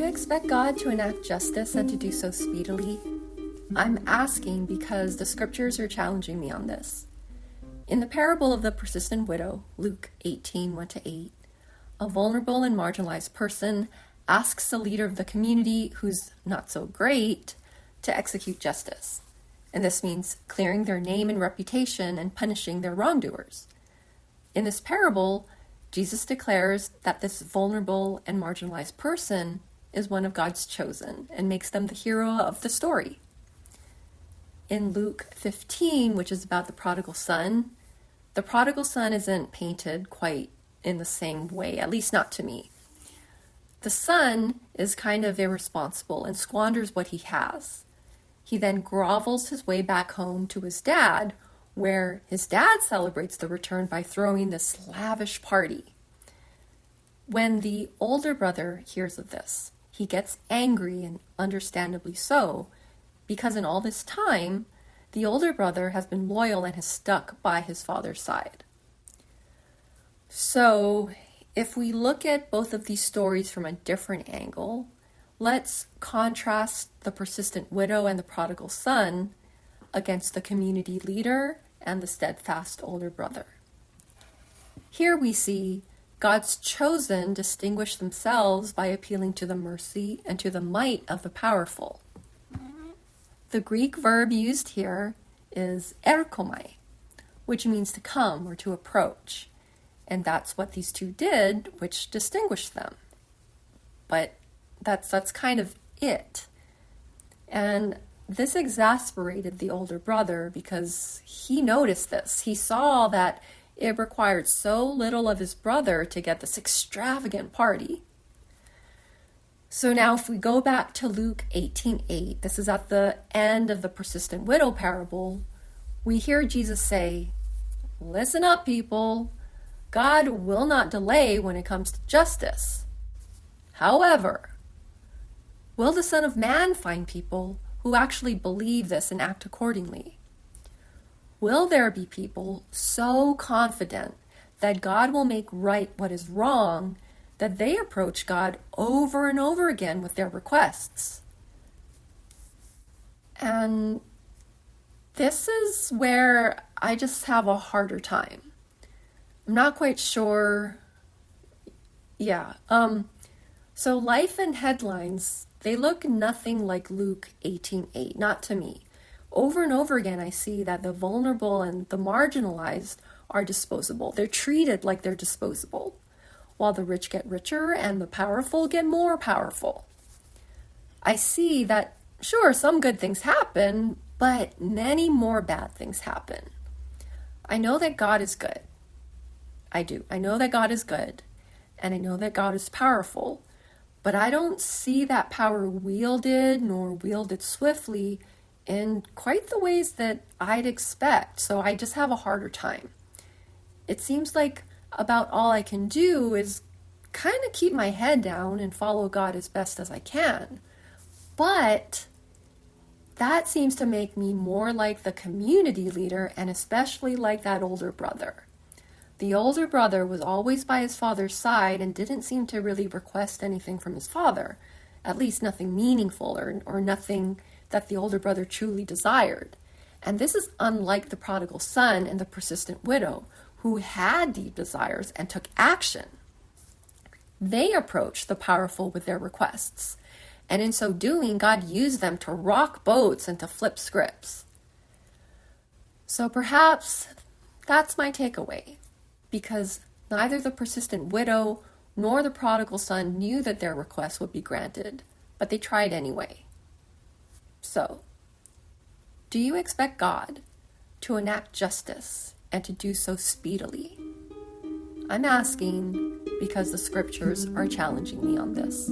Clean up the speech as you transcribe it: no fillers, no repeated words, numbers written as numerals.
expect God to enact justice and to do so speedily? I'm asking because the scriptures are challenging me on this. In the parable of the persistent widow, Luke 18, 1-8, a vulnerable and marginalized person asks the leader of the community, who's not so great, to execute justice. And this means clearing their name and reputation and punishing their wrongdoers. In this parable, Jesus declares that this vulnerable and marginalized person is one of God's chosen and makes them the hero of the story. In Luke 15, which is about the prodigal son isn't painted quite in the same way, at least not to me. The son is kind of irresponsible and squanders what he has. He then grovels his way back home to his dad, where his dad celebrates the return by throwing this lavish party. When the older brother hears of this, he gets angry, and understandably so, because in all this time, the older brother has been loyal and has stuck by his father's side. So, if we look at both of these stories from a different angle, let's contrast the persistent widow and the prodigal son against the community leader and the steadfast older brother. Here we see God's chosen distinguish themselves by appealing to the mercy and to the might of the powerful. The Greek verb used here is erkomai, which means to come or to approach. And that's what these two did, which distinguished them. But that's kind of it. And this exasperated the older brother because he noticed this. He saw that it required so little of his brother to get this extravagant party. So now if we go back to Luke 18:8, this is at the end of the persistent widow parable, we hear Jesus say, "Listen up, people. God will not delay when it comes to justice. However, will the Son of Man find people who actually believe this and act accordingly? Will there be people so confident that God will make right what is wrong that they approach God over and over again with their requests?" And this is where I just have a harder time. I'm not quite sure. So life and headlines, they look nothing like Luke 18:8, not to me. Over and over again, I see that the vulnerable and the marginalized are disposable. They're treated like they're disposable, while the rich get richer and the powerful get more powerful. I see that, sure, some good things happen, but many more bad things happen. I know that God is good. I do. I know that God is good, and I know that God is powerful, but I don't see that power wielded nor wielded swiftly in quite the ways that I'd expect, so I just have a harder time. It seems like about all I can do is kind of keep my head down and follow God as best as I can, but that seems to make me more like the community leader and especially like that older brother. The older brother was always by his father's side and didn't seem to really request anything from his father, at least nothing meaningful or nothing that the older brother truly desired. And this is unlike the prodigal son and the persistent widow, who had deep desires and took action. They approached the powerful with their requests, and in so doing, God used them to rock boats and to flip scripts. So perhaps that's my takeaway. Because neither the persistent widow nor the prodigal son knew that their request would be granted, but they tried anyway. So, do you expect God to enact justice and to do so speedily? I'm asking because the scriptures are challenging me on this.